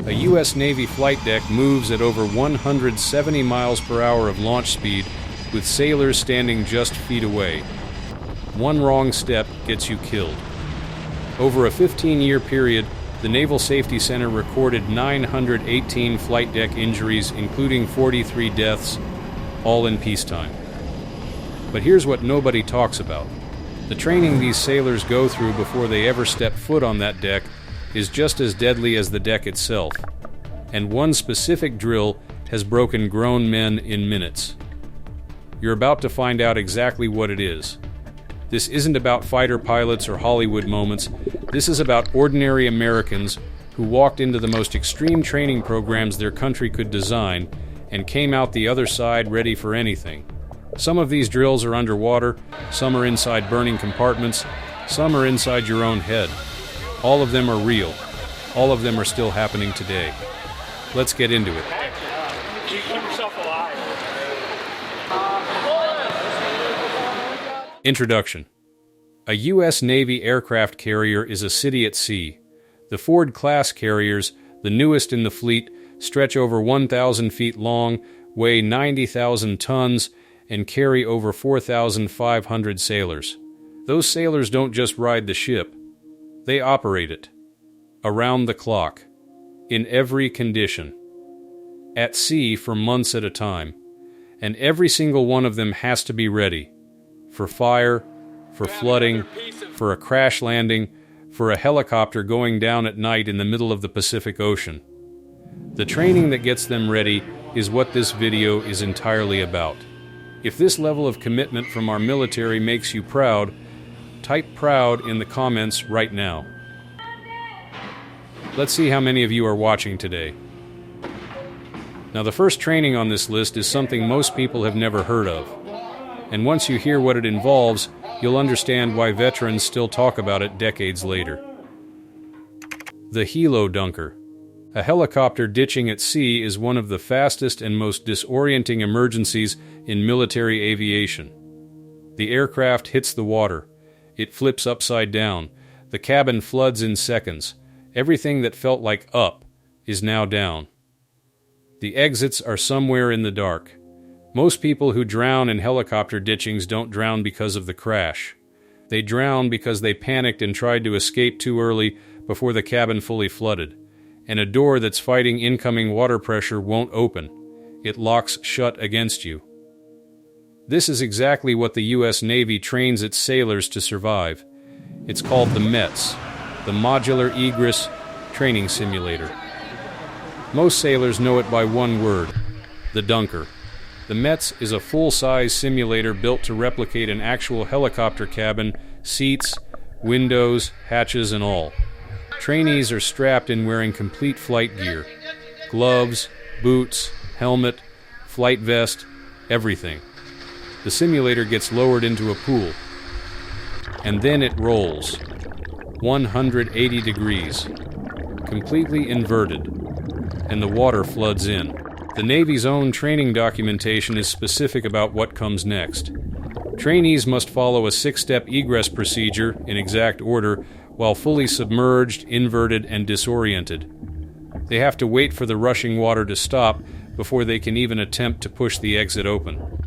A U.S. Navy flight deck moves at over 170 miles per hour of launch speed, with sailors standing just feet away. One wrong step gets you killed. Over a 15-year period, the Naval Safety Center recorded 918 flight deck injuries, including 43 deaths, all in peacetime. But here's what nobody talks about. The training these sailors go through before they ever step foot on that deck is just as deadly as the deck itself. And one specific drill has broken grown men in minutes. You're about to find out exactly what it is. This isn't about fighter pilots or Hollywood moments. This is about ordinary Americans who walked into the most extreme training programs their country could design and came out the other side ready for anything. Some of these drills are underwater, some are inside burning compartments, some are inside your own head. All of them are real. All of them are still happening today. Let's get into it. Keep yourself alive. Introduction. A U.S. Navy aircraft carrier is a city at sea. The Ford-class carriers, the newest in the fleet, stretch over 1,000 feet long, weigh 90,000 tons, and carry over 4,500 sailors. Those sailors don't just ride the ship. They operate it. Around the clock. In every condition. At sea for months at a time. And every single one of them has to be ready. For fire, for flooding, for a crash landing, for a helicopter going down at night in the middle of the Pacific Ocean. The training that gets them ready is what this video is entirely about. If this level of commitment from our military makes you proud, type proud in the comments right now. Let's see how many of you are watching today. Now, the first training on this list is something most people have never heard of. And once you hear what it involves, you'll understand why veterans still talk about it decades later. The helo dunker. A helicopter ditching at sea is one of the fastest and most disorienting emergencies in military aviation. The aircraft hits the water. It flips upside down. The cabin floods in seconds. Everything that felt like up is now down. The exits are somewhere in the dark. Most people who drown in helicopter ditchings don't drown because of the crash. They drown because they panicked and tried to escape too early before the cabin fully flooded. And a door that's fighting incoming water pressure won't open. It locks shut against you. This is exactly what the U.S. Navy trains its sailors to survive. It's called the METS, the Modular Egress Training Simulator. Most sailors know it by one word, the dunker. The METS is a full-size simulator built to replicate an actual helicopter cabin, seats, windows, hatches, and all. Trainees are strapped in wearing complete flight gear. Gloves, boots, helmet, flight vest, everything. The simulator gets lowered into a pool. And then it rolls. 180 degrees. Completely inverted. And the water floods in. The Navy's own training documentation is specific about what comes next. Trainees must follow a 6-step egress procedure in exact order while fully submerged, inverted, and disoriented. They have to wait for the rushing water to stop before they can even attempt to push the exit open.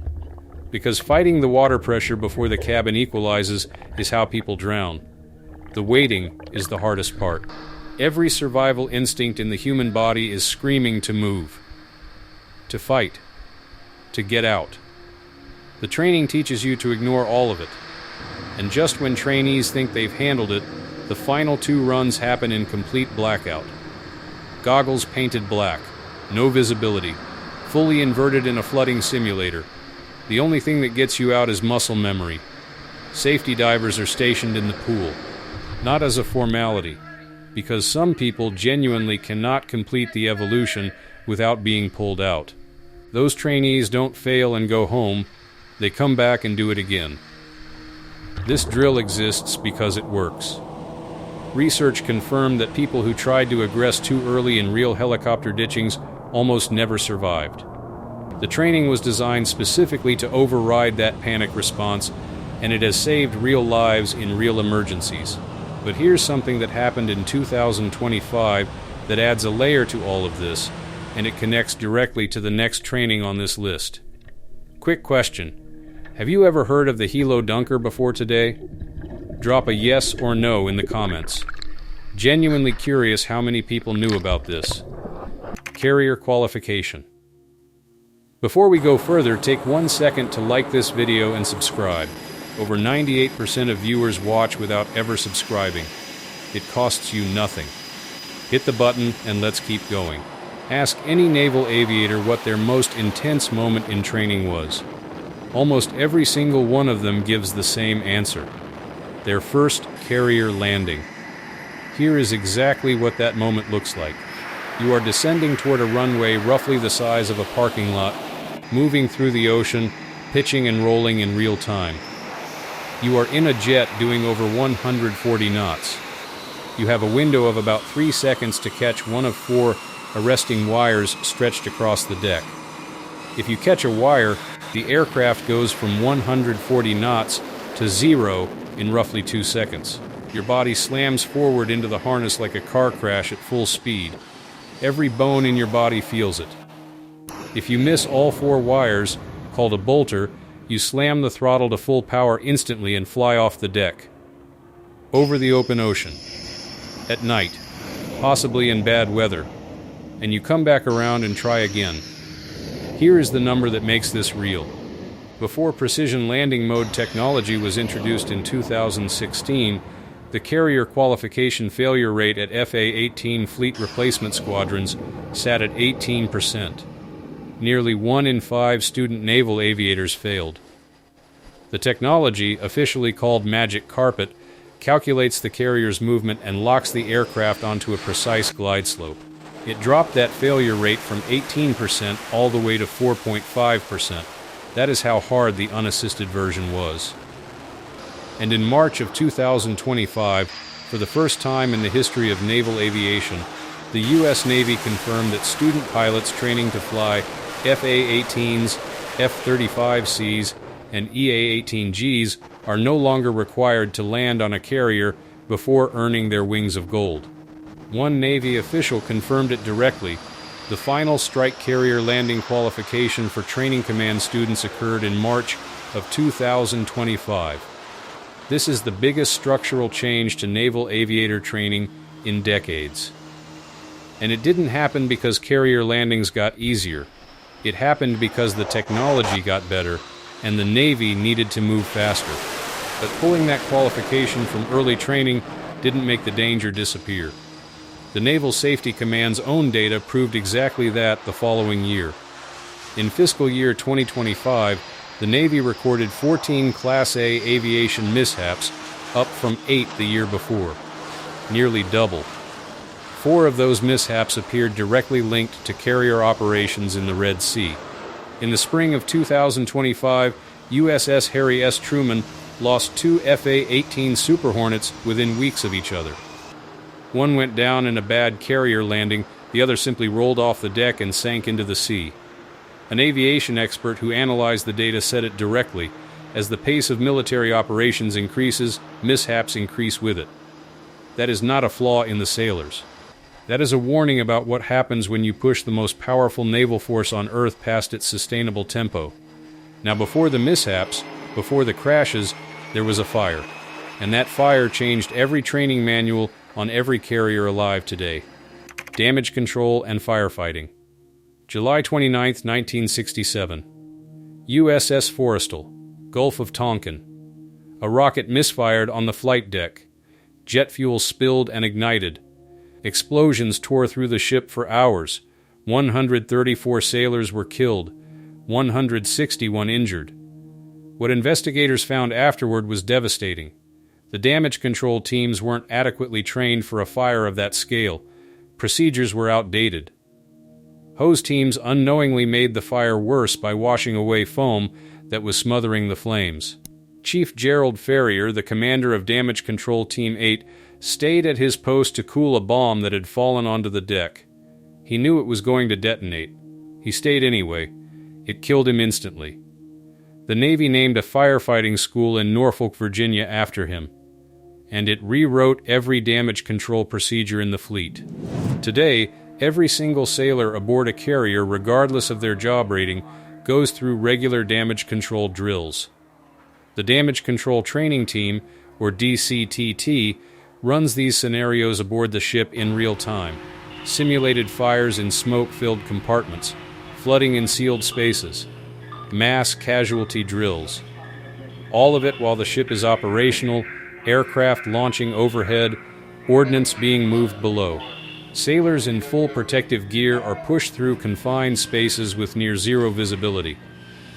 Because fighting the water pressure before the cabin equalizes is how people drown. The waiting is the hardest part. Every survival instinct in the human body is screaming to move. To fight. To get out. The training teaches you to ignore all of it. And just when trainees think they've handled it, the final 2 runs happen in complete blackout. Goggles painted black. No visibility. Fully inverted in a flooding simulator. The only thing that gets you out is muscle memory. Safety divers are stationed in the pool. Not as a formality, because some people genuinely cannot complete the evolution without being pulled out. Those trainees don't fail and go home. They come back and do it again. This drill exists because it works. Research confirmed that people who tried to egress too early in real helicopter ditchings almost never survived. The training was designed specifically to override that panic response, and it has saved real lives in real emergencies. But here's something that happened in 2025 that adds a layer to all of this, and it connects directly to the next training on this list. Quick question. Have you ever heard of the Helo Dunker before today? Drop a yes or no in the comments. Genuinely curious how many people knew about this. Carrier qualification. Before we go further, take 1 second to like this video and subscribe. Over 98% of viewers watch without ever subscribing. It costs you nothing. Hit the button and let's keep going. Ask any naval aviator what their most intense moment in training was. Almost every single one of them gives the same answer. Their first carrier landing. Here is exactly what that moment looks like. You are descending toward a runway roughly the size of a parking lot, moving through the ocean, pitching and rolling in real time. You are in a jet doing over 140 knots. You have a window of about 3 seconds to catch one of 4 arresting wires stretched across the deck. If you catch a wire, the aircraft goes from 140 knots to 0 in roughly 2 seconds. Your body slams forward into the harness like a car crash at full speed. Every bone in your body feels it. If you miss all 4 wires, called a bolter, you slam the throttle to full power instantly and fly off the deck. Over the open ocean. At night, possibly in bad weather. And you come back around and try again. Here is the number that makes this real. Before precision landing mode technology was introduced in 2016, the carrier qualification failure rate at FA-18 fleet replacement squadrons sat at 18%. Nearly 1 in 5 student naval aviators failed. The technology, officially called Magic Carpet, calculates the carrier's movement and locks the aircraft onto a precise glide slope. It dropped that failure rate from 18% all the way to 4.5%. That is how hard the unassisted version was. And in March of 2025, for the first time in the history of naval aviation, the U.S. Navy confirmed that student pilots training to fly FA-18s, F-35Cs, and EA-18Gs are no longer required to land on a carrier before earning their wings of gold. One Navy official confirmed it directly. The final strike carrier landing qualification for training command students occurred in March of 2025. This is the biggest structural change to naval aviator training in decades. And it didn't happen because carrier landings got easier. It happened because the technology got better and the Navy needed to move faster. But pulling that qualification from early training didn't make the danger disappear. The Naval Safety Command's own data proved exactly that the following year. In fiscal year 2025, the Navy recorded 14 Class A aviation mishaps, up from 8 the year before. Nearly double. 4 of those mishaps appeared directly linked to carrier operations in the Red Sea. In the spring of 2025, USS Harry S. Truman lost 2 FA-18 Super Hornets within weeks of each other. One went down in a bad carrier landing, the other simply rolled off the deck and sank into the sea. An aviation expert who analyzed the data said it directly: as the pace of military operations increases, mishaps increase with it. That is not a flaw in the sailors. That is a warning about what happens when you push the most powerful naval force on Earth past its sustainable tempo. Now, before the mishaps, before the crashes, there was a fire. And that fire changed every training manual on every carrier alive today. Damage control and firefighting. July 29, 1967. USS Forrestal, Gulf of Tonkin. A rocket misfired on the flight deck. Jet fuel spilled and ignited. Explosions tore through the ship for hours. 134 sailors were killed. 161 injured. What investigators found afterward was devastating. The damage control teams weren't adequately trained for a fire of that scale. Procedures were outdated. Hose teams unknowingly made the fire worse by washing away foam that was smothering the flames. Chief Gerald Ferrier, the commander of Damage Control Team 8, stayed at his post to cool a bomb that had fallen onto the deck. He knew it was going to detonate. He stayed anyway. It killed him instantly. The Navy named a firefighting school in Norfolk, Virginia after him, and it rewrote every damage control procedure in the fleet. Today, every single sailor aboard a carrier, regardless of their job rating, goes through regular damage control drills. The Damage Control Training Team, or DCTT, runs these scenarios aboard the ship in real time. Simulated fires in smoke-filled compartments, flooding in sealed spaces, mass casualty drills. All of it while the ship is operational, aircraft launching overhead, ordnance being moved below. Sailors in full protective gear are pushed through confined spaces with near zero visibility.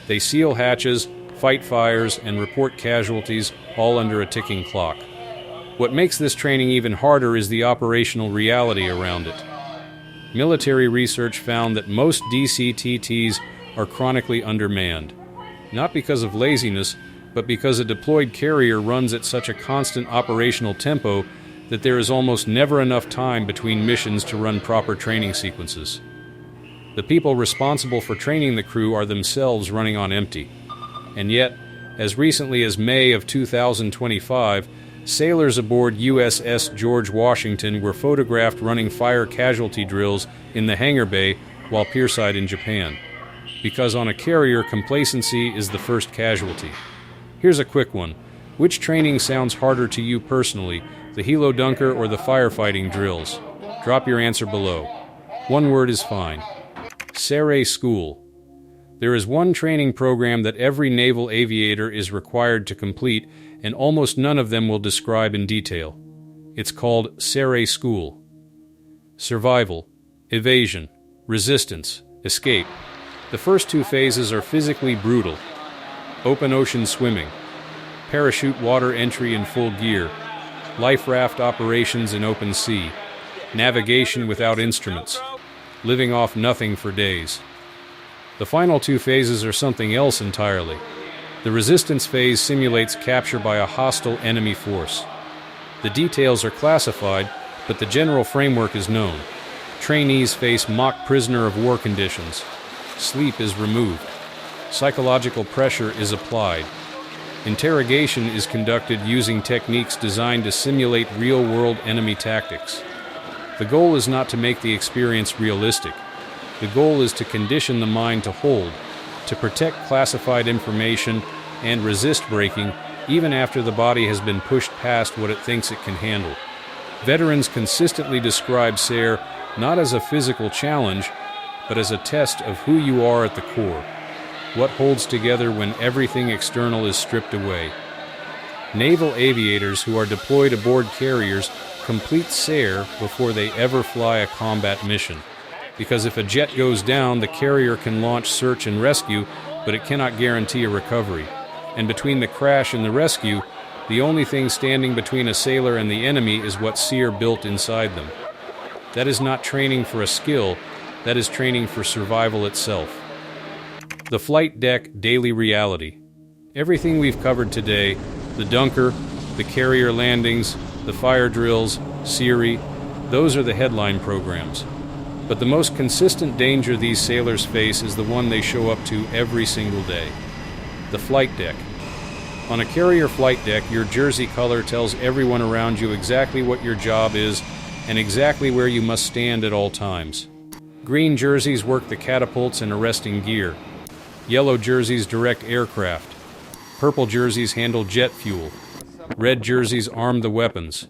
They seal hatches, fight fires, and report casualties, all under a ticking clock. What makes this training even harder is the operational reality around it. Military research found that most DCTTs are chronically undermanned, not because of laziness, but because a deployed carrier runs at such a constant operational tempo that there is almost never enough time between missions to run proper training sequences. The people responsible for training the crew are themselves running on empty. And yet, as recently as May of 2025, sailors aboard USS George Washington were photographed running fire casualty drills in the hangar bay while pierside in Japan. Because on a carrier, complacency is the first casualty. Here's a quick one. Which training sounds harder to you personally, the helo dunker or the firefighting drills? Drop your answer below. One word is fine. SERE School. There is one training program that every naval aviator is required to complete, and almost none of them will describe in detail. It's called SERE School. Survival, evasion, resistance, escape. The first two phases are physically brutal. Open ocean swimming, parachute water entry in full gear, life raft operations in open sea, navigation without instruments, living off nothing for days. The final two phases are something else entirely. The resistance phase simulates capture by a hostile enemy force. The details are classified, but the general framework is known. Trainees face mock prisoner of war conditions. Sleep is removed. Psychological pressure is applied. Interrogation is conducted using techniques designed to simulate real-world enemy tactics. The goal is not to make the experience realistic. The goal is to condition the mind to hold, to protect classified information, and resist breaking even after the body has been pushed past what it thinks it can handle. Veterans consistently describe SERE not as a physical challenge, but as a test of who you are at the core, what holds together when everything external is stripped away. Naval aviators who are deployed aboard carriers complete SERE before they ever fly a combat mission. Because if a jet goes down, the carrier can launch search and rescue, but it cannot guarantee a recovery. And between the crash and the rescue, the only thing standing between a sailor and the enemy is what SERE built inside them. That is not training for a skill, that is training for survival itself. The flight deck daily reality. Everything we've covered today, the dunker, the carrier landings, the fire drills, SERE, those are the headline programs. But the most consistent danger these sailors face is the one they show up to every single day. The flight deck. On a carrier flight deck, your jersey color tells everyone around you exactly what your job is and exactly where you must stand at all times. Green jerseys work the catapults and arresting gear. Yellow jerseys direct aircraft. Purple jerseys handle jet fuel. Red jerseys arm the weapons.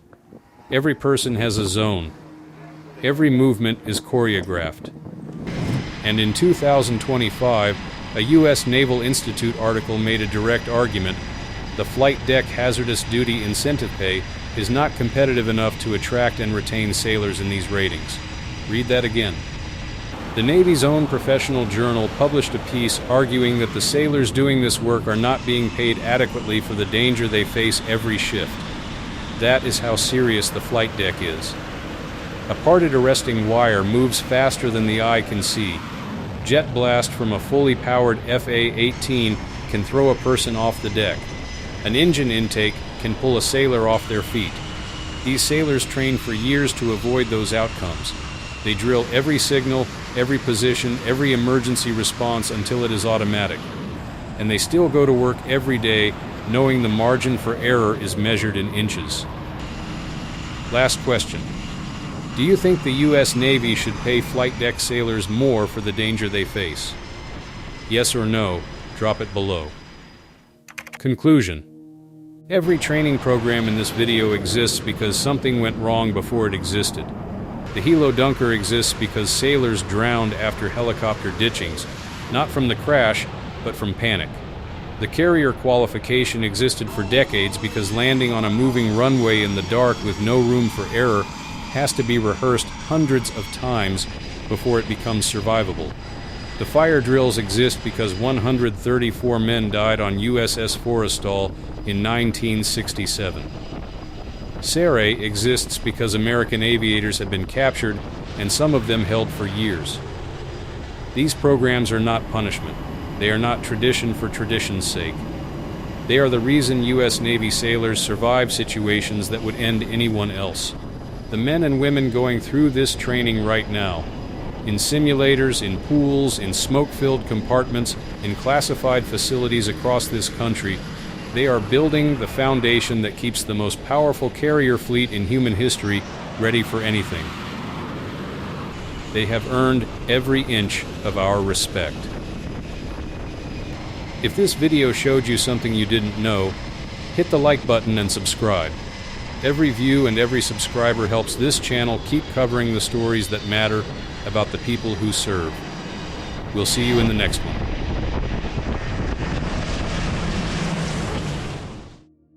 Every person has a zone. Every movement is choreographed. And in 2025, a U.S. Naval Institute article made a direct argument: the flight deck hazardous duty incentive pay is not competitive enough to attract and retain sailors in these ratings. Read that again. The Navy's own professional journal published a piece arguing that the sailors doing this work are not being paid adequately for the danger they face every shift. That is how serious the flight deck is. A parted arresting wire moves faster than the eye can see. Jet blast from a fully powered FA-18 can throw a person off the deck. An engine intake can pull a sailor off their feet. These sailors train for years to avoid those outcomes. They drill every signal, every position, every emergency response until it is automatic. And they still go to work every day knowing the margin for error is measured in inches. Last question. Do you think the U.S. Navy should pay flight deck sailors more for the danger they face? Yes or no? Drop it below. Conclusion. Every training program in this video exists because something went wrong before it existed. The Helo Dunker exists because sailors drowned after helicopter ditchings, not from the crash, but from panic. The carrier qualification existed for decades because landing on a moving runway in the dark with no room for error has to be rehearsed hundreds of times before it becomes survivable. The fire drills exist because 134 men died on USS Forrestal in 1967. SERE exists because American aviators have been captured and some of them held for years. These programs are not punishment. They are not tradition for tradition's sake. They are the reason U.S. Navy sailors survive situations that would end anyone else. The men and women going through this training right now, in simulators, in pools, in smoke-filled compartments, in classified facilities across this country, they are building the foundation that keeps the most powerful carrier fleet in human history ready for anything. They have earned every inch of our respect. If this video showed you something you didn't know, hit the like button and subscribe. Every view and every subscriber helps this channel keep covering the stories that matter about the people who serve. We'll see you in the next one.